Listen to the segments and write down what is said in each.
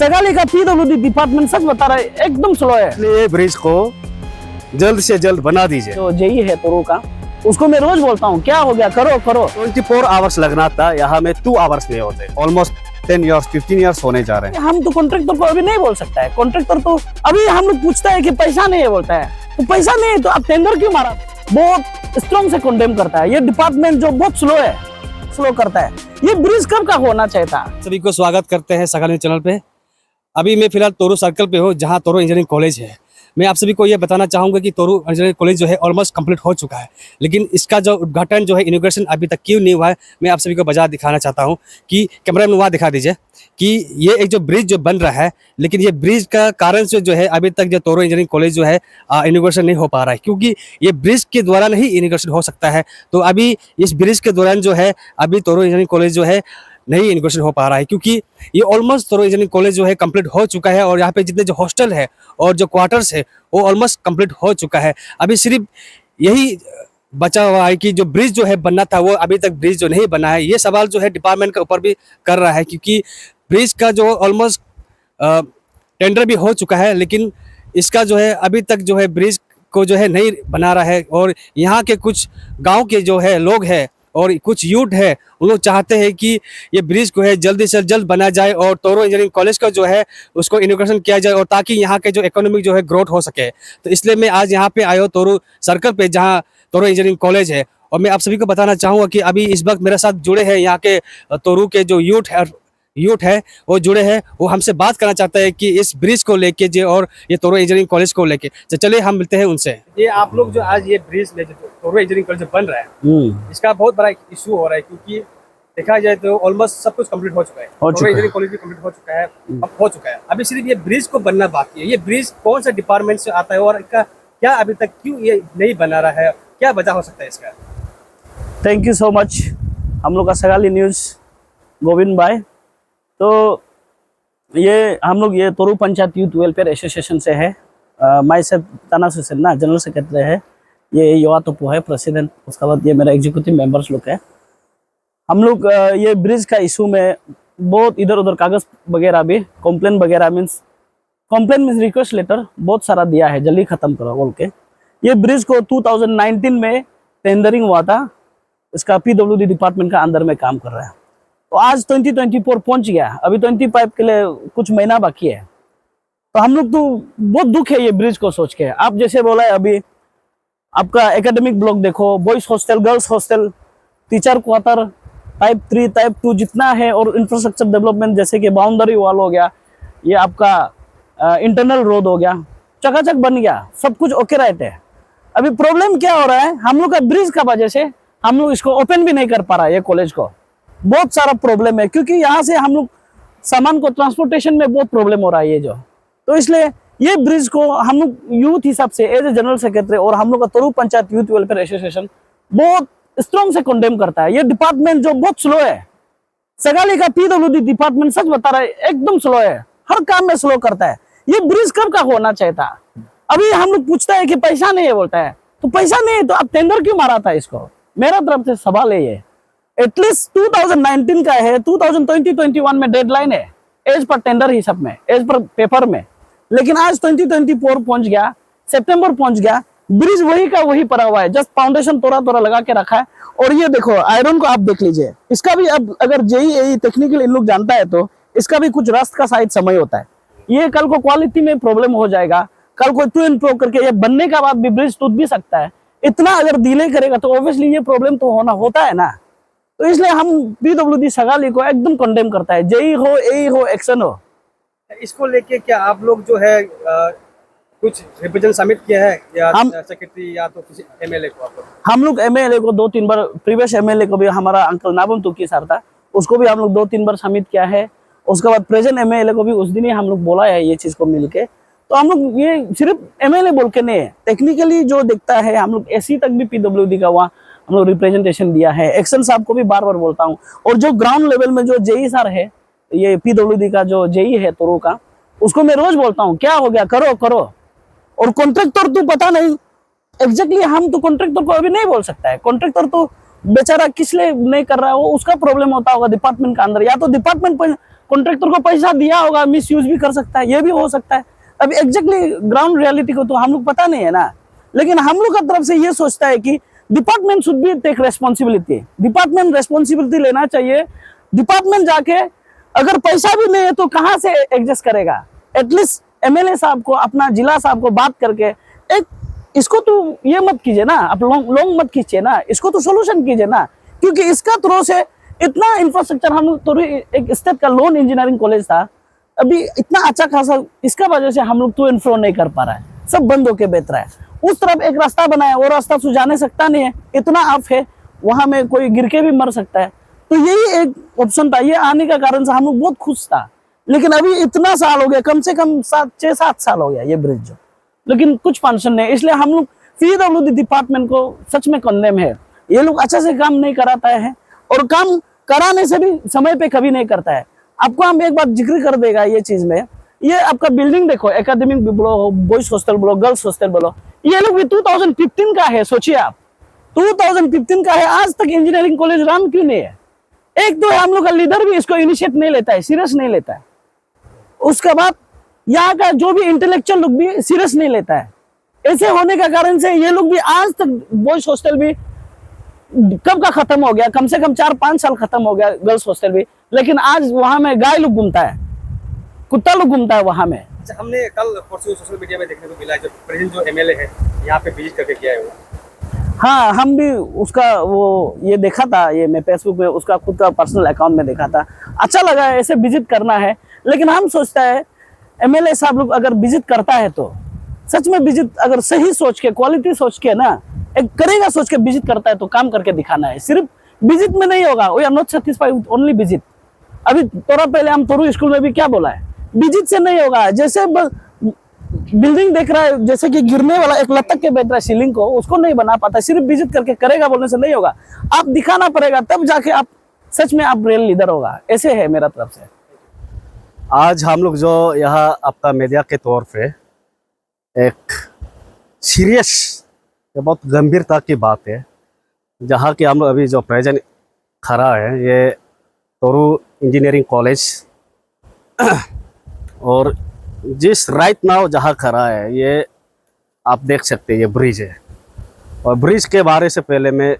सगाली का PWD department सच बता रहा है एकदम स्लो है। इसलिए ब्रिज को जल्द से जल्द बना दीजिए। जो जेई है तोरू का, उसको मैं रोज बोलता हूँ क्या हो गया, करो करो। 24 आवर्स लगना था, यहाँ में 2 आवर्स में होते। ऑलमोस्ट 10 इयर्स 15 इयर्स होने जा रहे हैं। हम तो कॉन्ट्रैक्टर को अभी नहीं बोल सकता है। कॉन्ट्रैक्टर तो अभी हम लोग पूछता है कि पैसा नहीं है, बोलता है तो पैसा नहीं है तो आप टेंडर क्यों मारा। बहुत स्ट्रॉन्ग से कंडेम करता है ये डिपार्टमेंट, जो बहुत स्लो है, स्लो करता है। ये ब्रिज कब का होना चाहिए था। सभी को स्वागत करते हैं सगाली चैनल पे। अभी मैं फिलहाल तोरू सर्कल पे हूँ, जहाँ तोरू इंजीनियरिंग कॉलेज है। मैं आप सभी को ये बताना चाहूँगा कि तोरू इंजीनियरिंग कॉलेज जो है ऑलमोस्ट कंप्लीट हो चुका है, लेकिन इसका जो उद्घाटन जो है इनॉग्रेशन अभी तक क्यों नहीं हुआ है, मैं आप सभी को बजा दिखाना चाहता हूँ। कि कैमरा में वहाँ दिखा दीजिए कि ये एक जो ब्रिज जो बन रहा है, लेकिन ये ब्रिज का कारण से जो है अभी तक जो तोरू इंजीनियरिंग कॉलेज जो है इनॉग्रेशन नहीं हो पा रहा है, क्योंकि ये ब्रिज के द्वारा नहीं इनॉग्रेशन हो सकता है। तो अभी इस ब्रिज के दौरान जो है अभी तोरू इंजीनियरिंग कॉलेज जो है नहीं इनॉग्रेशन हो पा रहा है, क्योंकि ये ऑलमोस्ट तोरू इंजीनियरिंग कॉलेज जो है कंप्लीट हो चुका है और यहाँ पे जितने जो हॉस्टल है और जो क्वार्टर्स है वो ऑलमोस्ट कंप्लीट हो चुका है। अभी सिर्फ यही बचा हुआ है कि जो ब्रिज जो है बनना था वो अभी तक ब्रिज जो नहीं बना है। ये सवाल जो है डिपार्टमेंट के ऊपर भी कर रहा है, क्योंकि ब्रिज का जो ऑलमोस्ट टेंडर भी हो चुका है, लेकिन इसका जो है अभी तक जो है ब्रिज को जो है नहीं बना रहा है। और यहाँ के कुछ गाँव के जो है लोग हैं और कुछ यूथ है, उन लोग चाहते हैं कि ये ब्रिज को है जल्दी से जल्द बना जाए और तोरू इंजीनियरिंग कॉलेज का जो है उसको इनॉग्रेशन किया जाए, और ताकि यहाँ के जो इकोनॉमिक जो है ग्रोथ हो सके। तो इसलिए मैं आज यहाँ पे आया हूँ तोरू सर्कल पे, जहाँ तोरू इंजीनियरिंग कॉलेज है। और मैं आप सभी को बताना चाहूँगा कि अभी इस वक्त मेरे साथ जुड़े हैं यहाँ के तोरू के जो यूथ है वो जुड़े हैं। वो हमसे बात करना चाहता है कि इस ब्रिज को लेके जो और ये तोरू इंजीनियरिंग कॉलेज को लेके। तो चलिए हम मिलते हैं उनसे। ये आप लोग जो आज ये ब्रिज में जो तोरू इंजीनियरिंग कॉलेज बन रहा है, इसका बहुत बड़ा इशू हो रहा है, क्योंकि देखा जाए तो ऑलमोस्ट सब कुछ कंप्लीट हो चुका है। तोरू इंजीनियरिंग कॉलेज भी कंप्लीट हो चुका है, अब हो चुका है। अभी सिर्फ ये ब्रिज को बनना बाकी है। ये ब्रिज कौन सा डिपार्टमेंट से आता है और इसका क्या अभी तक क्यों ये नहीं बना रहा है, क्या वजह हो सकता है इसका। Thank you so much. हम लोग का सगाली न्यूज़ गोविंद भाई। तो ये हम लोग ये तोरू पंचायत यूथ वेलफेयर एसोसिएशन से है। माई से ताना से ना जनरल सेक्रेटरी है, ये युवा तोपो है प्रेसिडेंट, उसके बाद ये मेरा एग्जीक्यूटिव मेंबर्स लोग है। हम लोग ये ब्रिज का इशू में बहुत इधर उधर कागज वगैरह भी कंप्लेन वगैरह मीन्स रिक्वेस्ट लेटर बहुत सारा दिया है, जल्दी खत्म करो बोल के। ये ब्रिज को 2019 में टेंडरिंग हुआ था, इसका पीडब्ल्यूडी डिपार्टमेंट का अंदर में काम कर रहा है। तो आज 2024 पहुंच गया, अभी 25 के लिए कुछ महीना बाकी है। तो हम लोग तो बहुत दुख है ये ब्रिज को सोच के। आप जैसे बोला है अभी आपका एकेडमिक ब्लॉक देखो, boys hostel, girls hostel, teacher quarter, type 3 type 2 जितना है, और इंफ्रास्ट्रक्चर डेवलपमेंट जैसे कि बाउंड्री वॉल हो गया, ये आपका इंटरनल रोड हो गया, चकाचक बन गया, सब कुछ ओके राइट है। अभी प्रॉब्लम क्या हो रहा है, हम लोग का ब्रिज का वजह से हम लोग इसको ओपन भी नहीं कर पा रहा है। ये कॉलेज को बहुत सारा प्रॉब्लम है, क्योंकि यहाँ से हम लोग सामान को ट्रांसपोर्टेशन में बहुत प्रॉब्लम हो रहा है ये जो। तो इसलिए ये ब्रिज को हम लोग यूथ हिसाब से एज ए जनरल सेक्रेटरी और हम लोग का तोरू पंचायत यूथ वेलफेयर एसोसिएशन बहुत स्ट्रॉन्ग से कंडेम करता है। ये डिपार्टमेंट जो बहुत स्लो है, सगाली का पीडब्ल्यूडी डिपार्टमेंट सच बता रहा है एकदम स्लो है, हर काम में स्लो करता है। ये ब्रिज कब का होना चाहिए था। अभी हम लोग पूछता है कि पैसा नहीं है, बोलता है तो पैसा नहीं है तो आप टेंडर क्यों मारा था इसको। मेरा तरफ से सवाल है ये एटलीस्ट 2019 का है, 2020-21 में डेडलाइन है एज पर टेंडर ही सब में, एज पर पेपर में, लेकिन आज 2024 पहुंच गया, सितंबर पहुंच गया, ब्रिज वही का वही पड़ा हुआ है, जस्ट फाउंडेशन तोड़ा लगा के रखा है। और ये देखो आयरन को आप देख लीजिए, इसका भी अब अगर जेई टेक्निकल इन लोग जानता है तो इसका भी कुछ रस्ट का शायद समय होता है। ये कल को क्वालिटी में प्रॉब्लम हो जाएगा, कल को टू एंड फ्रो करके ये बनने का बाद भी ब्रिज टूट भी सकता है। इतना अगर डिले करेगा तो ऑब्वियसली ये प्रॉब्लम तो होता है ना। तो इसलिए हम पीडब्ल्यूडी सगाली को एकदम कंडेम करता है, जेई हो एई हो एक्शन हो। इसको लेके क्या आप लोग जो है कुछ रिप्रेजेंट सबमिट किया है या सेक्रेटरी या तो किसी एमएलए को। हम लोग एमएलए को 2-3 बार, प्रीवियस एमएलए को भी हमारा अंकल नाबम तुकी सर था, उसको भी हम लोग 2-3 बार सबमिट किया है। उसके बाद प्रेजेंट एमएलए को भी उस दिन ही हम लोग बोला है ये चीज को मिलके। तो हम लोग ये सिर्फ एमएलए बोल के नहीं है, टेक्निकली जो देखता है हम लोग एसी तक भी पीडब्ल्यूडी का वहाँ हम लोग रिप्रेजेंटेशन दिया है। एक्शन साहब को भी बार बार बोलता हूँ, और जो ग्राउंड लेवल में जो जेई सर है, ये पीडब्ल्यूडी का जो जेई है तोरू का, उसको मैं रोज बोलता हूँ क्या हो गया, करो करो। और कॉन्ट्रैक्टर तो पता नहीं एग्जैक्टली, हम तो कॉन्ट्रैक्टर को अभी नहीं बोल सकता है। कॉन्ट्रैक्टर तो बेचारा किस लिए नहीं कर रहा है, वो उसका प्रॉब्लम होता होगा डिपार्टमेंट का अंदर, या तो डिपार्टमेंट कॉन्ट्रैक्टर को पैसा दिया होगा, मिस यूज भी कर सकता है, ये भी हो सकता है। अभी एग्जैक्टली ग्राउंड रियलिटी को तो हम लोग पता नहीं है ना, लेकिन हम लोग का तरफ से ये सोचता है कि department should be take responsibility, department responsibility लेना चाहिए। डिपार्टमेंट जाके अगर पैसा भी नहीं है तो कहाँ से एडजस्ट करेगा, एटलीस्ट एमएलए साहब को, अपना जिला साहब को बात करके एक इसको तो ये मत कीजिए ना, आप लोग मत खींचिए ना, इसको तो सोल्यूशन कीजिए ना, क्योंकि इसका थ्रू से इतना इंफ्रास्ट्रक्चर हम लोग तो एक स्टेट का लोन इंजीनियरिंग कॉलेज था, अभी इतना अच्छा खासा, इसका वजह से हम लोग तो इन्फ्लो नहीं कर पा रहा है, सब बंद होके बेच रहा है। उस तरफ एक रास्ता बनाया, वो रास्ता सुझाने सकता नहीं है, इतना आफ है, वहां में कोई गिर के भी मर सकता है। तो यही एक ऑप्शन था, ये आने का कारण से हम लोग बहुत खुश था। लेकिन अभी इतना साल हो गया, कम से कम 6-7 साल हो गया ये ब्रिज जो, लेकिन कुछ फंक्शन नहीं। इसलिए हम लोग पीडब्ल्यूडी डिपार्टमेंट को सच में कंडेम है, ये लोग अच्छे से काम नहीं कराता है, और काम कराने से भी समय पे कभी नहीं करता है। आपको हम एक बार जिक्र कर देगा ये चीज में, ये आपका बिल्डिंग देखो, एकेडमिक बोलो, बॉयज हॉस्टल बोलो, गर्ल्स हॉस्टल बोलो, ये लोग भी 2015 का है। सोचिए आप, 2015 का है, आज तक इंजीनियरिंग कॉलेज रन क्यों नहीं है? एक तो हम लोग का लीडर भी इसको इनिशिएट नहीं लेता है, सीरियस नहीं लेता है। उसके बाद यहाँ का जो भी इंटेलेक्चुअल लोग भी सीरियस नहीं लेता है। ऐसे होने का कारण से ये लोग भी आज तक, बॉयज हॉस्टल भी कब का खत्म हो गया, कम से कम 4-5 साल खत्म हो गया गर्ल्स हॉस्टल भी, लेकिन आज वहां में गाय लोग घूमता है, कुत्ता लोग घूमता है वहां में। अच्छा, हमने कल परसों सोशल मीडिया में देखने को मिला है, जो प्रेजेंट जो एमएलए है यहाँ पे विजिट करके गया है वो। हाँ, हम भी उसका वो ये देखा था, ये मैं फेसबुक में उसका खुद का पर्सनल अकाउंट में देखा था, अच्छा लगा है, ऐसे विजिट करना है। लेकिन हम सोचता है एमएलए साहब लोग अगर विजिट करता है तो सच में विजिट अगर सही सोच के, क्वालिटी सोच के ना, एक करेगा सोच के विजिट करता है तो काम करके दिखाना है। सिर्फ विजिट में नहीं होगा, we are not satisfied with only visit. अभी थोड़ा पहले हम तोरू स्कूल में भी क्या बोला है, विजिट से नहीं होगा। जैसे बिल्डिंग देख रहा है, जैसे कि गिरने वाला एक लटक के बैठ रहा है सीलिंग को, उसको नहीं बना पाता। सिर्फ विजिट करके करेगा बोलने से नहीं होगा, आप दिखाना पड़ेगा, तब जाके आप सच में आप रियल लीडर होगा। ऐसे है मेरा तरफ से। आज हम लोग जो यहाँ आपका मीडिया के तौर पे एक सीरियस, बहुत गंभीरता की बात है, जहाँ की हम लोग अभी जो प्रेजेंट खड़ा है, ये तोरू इंजीनियरिंग कॉलेज, और जिस राइट नाउ जहाँ खड़ा है, ये आप देख सकते हैं, ये ब्रिज है। और ब्रिज के बारे से पहले मैं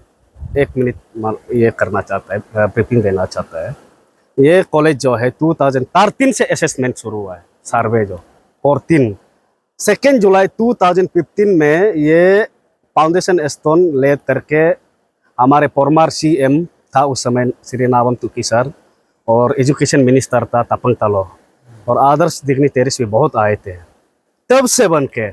1 मिनट ये करना चाहता है, ब्रीफिंग देना चाहता है। ये कॉलेज जो है 2013 से असेसमेंट शुरू हुआ है, सर्वे जो, और 2 जुलाई 2015 में ये फाउंडेशन स्टोन ले करके हमारे फॉर्मर सीएम था उस समय श्री नावम तुकी सर, और एजुकेशन मिनिस्टर था तपंग तालो, और आदर्श डिग्निटरीज भी बहुत आए थे। तब से बन के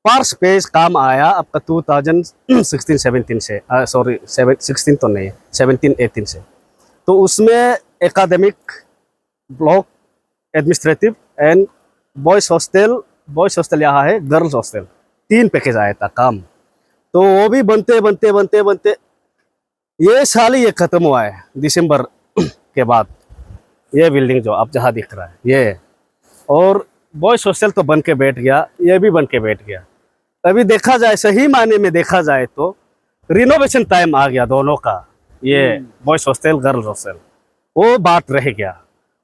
फर्स्ट पेज काम आया आपका 2016-17 से, सॉरी 16 तो नहीं, 17-18 से। तो उसमें academic block, administrative and boys hostel यहाँ है, गर्ल्स हॉस्टल, 3 पैकेज आया था काम। तो वो भी बनते ये साल ही ये खत्म हुआ है दिसंबर के बाद। ये बिल्डिंग जो आप जहाँ दिख रहा है ये, और बॉयज हॉस्टल तो बन के बैठ गया, ये भी बन के बैठ गया। अभी देखा जाए, सही मायने में देखा जाए तो रिनोवेशन टाइम आ गया दोनों का, ये बॉयज हॉस्टल गर्ल्स हॉस्टल, वो बात रह गया।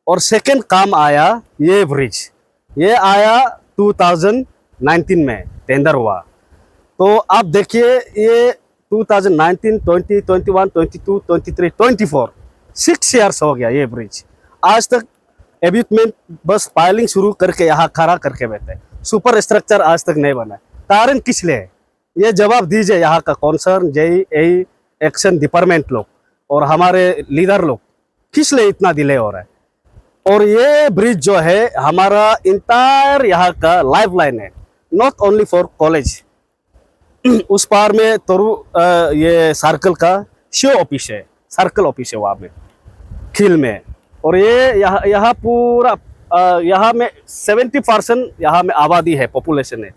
और सेकंड काम आया ये ब्रिज, ये आया 2019 में टेंडर हुआ। तो आप देखिए ये 2019, 20, 21, 22, 23, 24 6 ईयर्स हो गया ये ब्रिज। आज तक एब्यूटमेंट बस पाइलिंग शुरू करके यहाँ खड़ा करके बैठे, सुपर स्ट्रक्चर आज तक नहीं बना। कारण किस लिए, ये जवाब दीजिए यहाँ का कॉन्सर्न JEI एक्शन डिपार्टमेंट लोग और हमारे लीडर लोग, किस लिए इतना डिले हो रहा है। और ये ब्रिज जो है हमारा इंटायर यहाँ का लाइफ लाइन है, नॉट ओनली फॉर कॉलेज। उस पार में तोरू ये सर्कल का शो ऑफिस है, सर्कल ऑफिस है वहाँ में खिल में। और ये यहाँ पूरा यहाँ में 70% यहाँ में आबादी है, पॉपुलेशन है,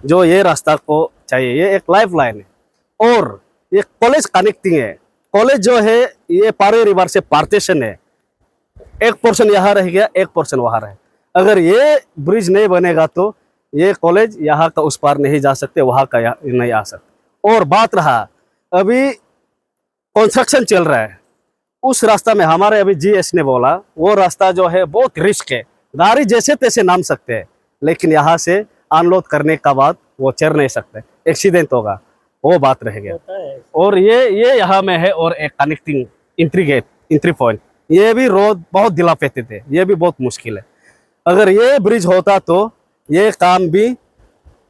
जो ये रास्ता को चाहिए। ये एक लाइफ लाइन है और ये कॉलेज कनेक्टिंग है। कॉलेज जो है ये पारे रिवर से पार्टीशन है, एक पोर्शन यहाँ रह गया, एक पोर्शन वहाँ रहे। अगर ये ब्रिज नहीं बनेगा तो ये कॉलेज यहाँ का उस पार नहीं जा सकते, वहाँ का नहीं आ सकते। और बात रहा अभी कंस्ट्रक्शन चल रहा है, उस रास्ता में हमारे अभी जीएस ने बोला वो रास्ता जो है बहुत रिस्क है, गाड़ी जैसे तैसे नाम सकते हैं, लेकिन यहाँ से अनलोड करने का बाद वो चढ़ नहीं सकते, एक्सीडेंट होगा, वो बात रह गया। और ये यहाँ में है, और एक कनेक्टिंग एंट्री पॉइंट, ये भी रोड बहुत दिलापेते थे, ये भी बहुत मुश्किल है। अगर ये ब्रिज होता तो ये काम भी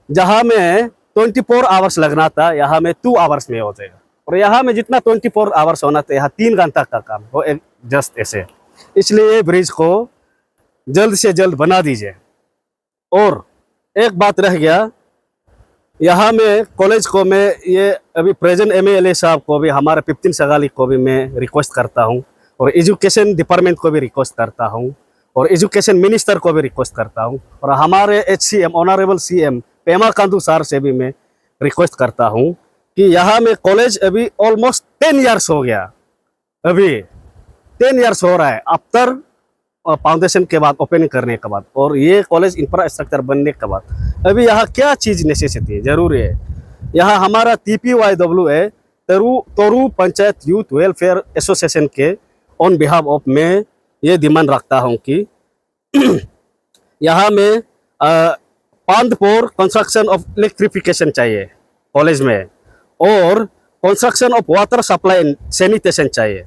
जहाँ में 24 आवर्स लगना था, यहाँ में 2 आवर्स में हो जाएगा। और यहाँ में जितना 24 आवर्स होना था, यहाँ 3 घंटा का काम वो एक जस्ट ऐसे। इसलिए ब्रिज को जल्द से जल्द बना दीजिए। और एक बात रह गया, यहाँ में कॉलेज को मैं ये अभी प्रेजेंट एमएलए साहब को भी, हमारे 15 सगाली को भी मैं रिक्वेस्ट करता हूँ, और एजुकेशन डिपार्टमेंट को भी रिक्वेस्ट करता हूँ, और एजुकेशन मिनिस्टर को भी रिक्वेस्ट करता हूँ, और हमारे HCM honourable CM Pema Khandu sir से भी मैं रिक्वेस्ट करता हूँ कि यहाँ में कॉलेज अभी ऑलमोस्ट 10 ईयर्स हो गया, अभी 10 ईयर्स हो रहा है आफ्टर फाउंडेशन के बाद, ओपनिंग करने के बाद, और ये कॉलेज इंफ्रास्ट्रक्चर बनने के बाद अभी यहाँ क्या चीज़ नेसेसिटी है, जरूरी है। यहाँ हमारा TPYW है, तोरू पंचायत यूथ वेलफेयर एसोसिएशन के ऑन बिहाफ ऑफ मैं ये डिमांड रखता हूँ कि यहाँ में पांड फॉर कंस्ट्रक्शन ऑफ इलेक्ट्रिफिकेशन चाहिए कॉलेज में, और construction of water supply and sanitation चाहिए,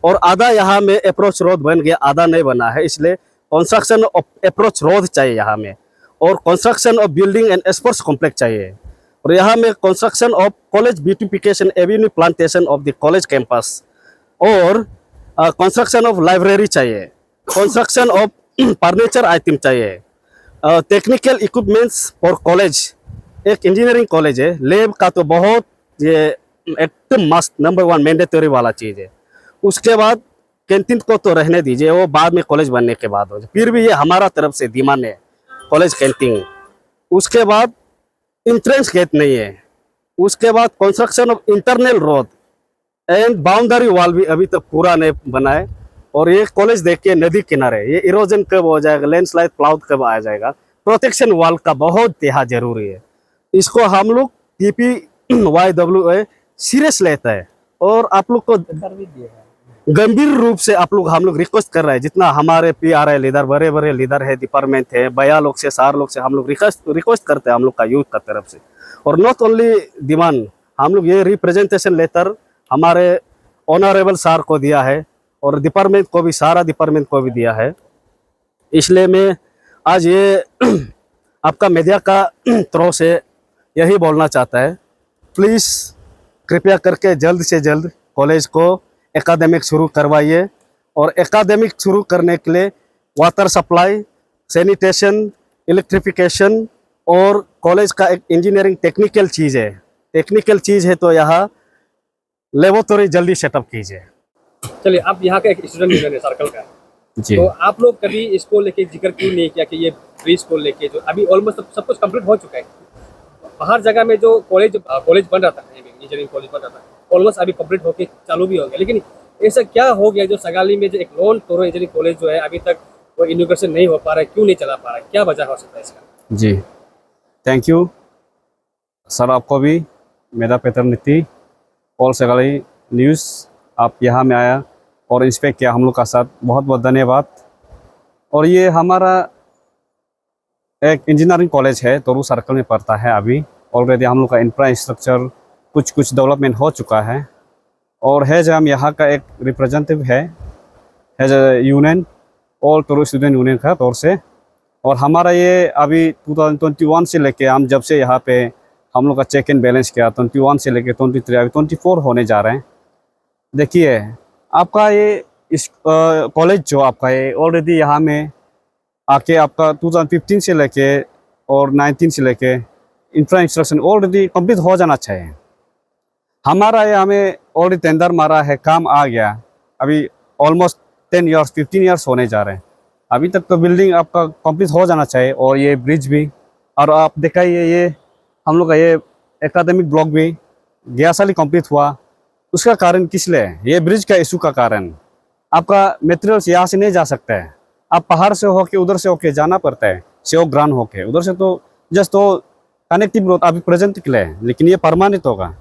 और आधा यहाँ में अप्रोच रोड बन गया, आधा नहीं बना है, इसलिए कंस्ट्रक्शन ऑफ अप्रोच रोड चाहिए यहाँ में, और construction of building and sports complex चाहिए, और यहाँ में construction of college beautification Avenue plantation of the college campus, और कंस्ट्रक्शन ऑफ लाइब्रेरी चाहिए, कंस्ट्रक्शन ऑफ फर्नीचर आइटम चाहिए, टेक्निकल इक्विपमेंट्स फॉर कॉलेज। एक इंजीनियरिंग कॉलेज है, लैब का तो बहुत ये एकदम मस्त नंबर 1 मैंडेटरी वाला चीज़ है। उसके बाद कैंटीन को तो रहने दीजिए, वो बाद में कॉलेज बनने के बाद हो जाए, फिर भी ये हमारा तरफ से डिमांड है कॉलेज कैंटीन। उसके बाद इंट्रेंस गेट नहीं है, उसके बाद construction of internal road and boundary wall भी अभी तक पूरा नहीं बना है। और ये कॉलेज देखिए नदी किनारे, ये इरोजन कब हो जाएगा, लैंडस्लाइड क्लाउड कब आ जाएगा, प्रोटेक्शन वॉल का बहुत यहाँ जरूरी है। इसको हम लोग TPYWA सीरियस लेता है, और आप लोग को गंभीर रूप से हम लोग रिक्वेस्ट कर रहे हैं, जितना हमारे PRI लीडर, बड़े बड़े लीडर है, डिपार्टमेंट है, भैया लोग से, सार लोग से हम लोग रिक्वेस्ट करते हैं हम लोग का यूथ का तरफ से। और नॉट ओनली डिमांड, हम लोग ये रिप्रेजेंटेशन लेटर हमारे ऑनरेबल सर को दिया है, और डिपार्टमेंट को भी, सारा डिपार्टमेंट को भी दिया है। इसलिए मैं आज ये आपका मीडिया का थ्रू से यही बोलना चाहता है, प्लीज़ कृपया करके जल्द से जल्द कॉलेज को एकेडमिक शुरू करवाइए, और एकेडमिक शुरू करने के लिए वाटर सप्लाई, सैनिटेशन, इलेक्ट्रिफिकेशन, और कॉलेज का एक इंजीनियरिंग टेक्निकल चीज़ है, तो यहाँ लेबोरेटरी जल्दी सेटअप कीजिए। चलिए, आप यहाँ का एक स्टूडेंट यूनियन है सर्कल का जी। तो आप लोग कभी इसको लेके जिक्र क्यों नहीं किया कि ये ब्रिज को लेके, जो अभी ऑलमोस्ट सब कुछ कंप्लीट हो चुका है, बाहर जगह में जो कॉलेज बन रहा था, इंजीनियरिंग कॉलेज बन रहा था, ऑलमोस्ट अभी कंप्लीट होके चालू भी हो गया, लेकिन ऐसा क्या हो गया जो सगाली में जो एक नॉन तोरो इंजीनियरिंग कॉलेज जो है अभी तक वो इनॉग्रेशन नहीं हो पा रहा है, क्यों नहीं चला पा रहा है, क्या वजह हो सकता है इसका? जी, थैंक यू सर, आपको भी मेरा पेटर्निटी और सगाली न्यूज़, आप यहाँ में आया और इंस्पेक्ट किया हम लोग का साथ, बहुत बहुत धन्यवाद। और ये हमारा एक इंजीनियरिंग कॉलेज है, तोरू सर्कल में पड़ता है। अभी ऑलरेडी हम लोग का इंफ्रास्ट्रक्चर कुछ डेवलपमेंट हो चुका है, और है जो हम यहाँ का एक रिप्रेजेंटेटिव है जो यूनियन, ऑल तोरू स्टूडेंट यूनियन का तौर से। और हमारा ये अभी 2021 से लेके हम जब से यहाँ पे हम लोग का चेक एंड बैलेंस किया, 21 से लेके 23 अभी 24 होने जा रहे हैं। देखिए आपका ये इस कॉलेज जो आपका ये ऑलरेडी यहाँ में आके आपका 2015 से लेके और 19 से लेके इंफ्रास्ट्रक्चर ऑलरेडी कंप्लीट हो जाना चाहिए। हमारा ये हमें ऑलरेडी टेंडर मारा है, काम आ गया, अभी ऑलमोस्ट 10 ईयर्स 15 ईयर्स होने जा रहे हैं, अभी तक तो बिल्डिंग आपका कंप्लीट हो जाना चाहिए, और ये ब्रिज भी। और आप दिखाइए ये हम लोग का ये एकेडमिक ब्लॉक भी गया साल ही कंप्लीट हुआ। उसका कारण किस लिए? ये ब्रिज का इशू का कारण। आपका मटेरियल्स यहाँ से नहीं जा सकता है, आप पहाड़ से होके उधर से होके जाना पड़ता है, सेव ग्राउंड होके उधर से, तो जस्ट तो कनेक्टिव रोड अभी प्रेजेंट के लिए है, लेकिन ये परमानेंट होगा।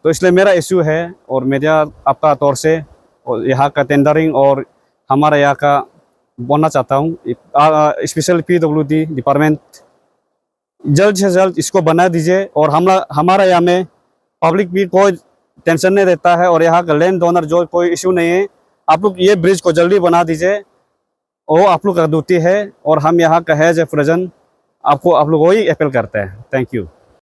तो इसलिए मेरा इशू है, और मेरा आपका तौर से और यहाँ का टेंडरिंग और हमारा यहाँ का बोलना चाहता हूँ स्पेशल PWD डिपार्टमेंट जल्द से जल्द इसको बना दीजिए। और हमारा यहाँ में पब्लिक भी कोई टेंशन नहीं रहता है और यहाँ का लैंड ओनर जो कोई इशू नहीं है। आप लोग ये ब्रिज को जल्दी बना दीजिए, वो आप लोग का ड्यूटी है। और हम यहाँ का है जो प्रेजेंट आप लोग वही अपील करते हैं। Thank you.